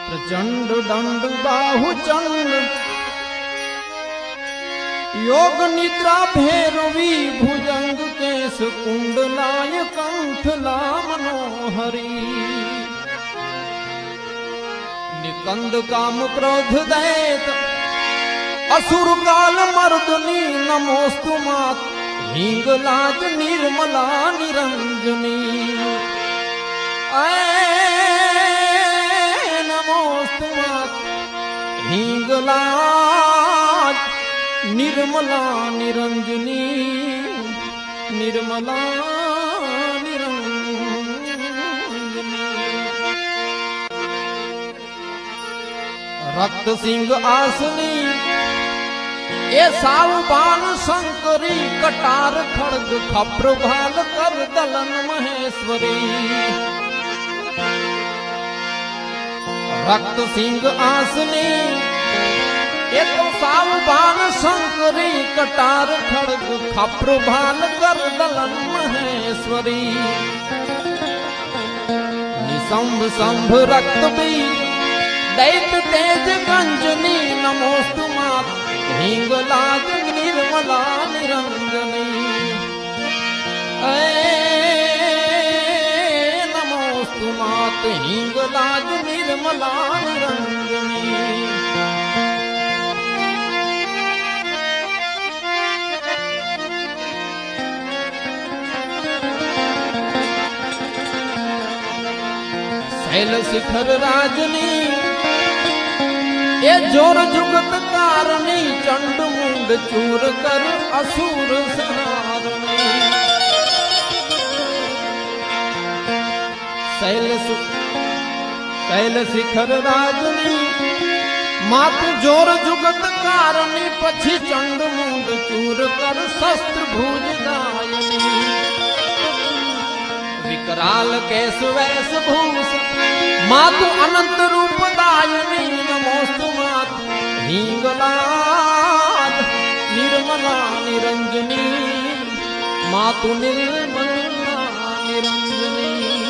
प्रचंड दंड बाहु चंड योग निद्रा भैरवी भुजंग केश कुंडलाय कंठला मनोहरी निकंद काम क्रोध दैत असुर काल मर्दनी नमोस्तु मात हिंगलाज निर्मला निरंजनी नमोस्तु मात हिंगलाज निर्मला निरंजनी निर्मला निरंजनी रक्त सिंह आसनी ए सावबान शंकरी कटार खड़ग खप्र भाल कर दलन महेश्वरी रक्त सिंह आसनी ए तो सावबान शंकरी कटार खड़ग खप्र भाल कर दलन महेश्वरी निसंभ संभ रक्त भी दैत तेज गंजनी नमोस्तु मात हिंगलाज निर्मला निरंजनी नमोस्तु मात हिंगलाज निर्मला निरंजनी शैल शिखर राजनी ये जोर जुगत कारणी चंड मुंड चूर कर असुर संहारणी शैल शिखर राजनी मातु जोर जुगत कारणी पछी चंड मुंड चूर कर शस्त्र भुज दायनी विकराल केश वैस भूष मातु अनंत रूप दायनी नमोस्तु मातु हिंगलाज निर्मला निरंजनी मातु निर्मला निरंजनी।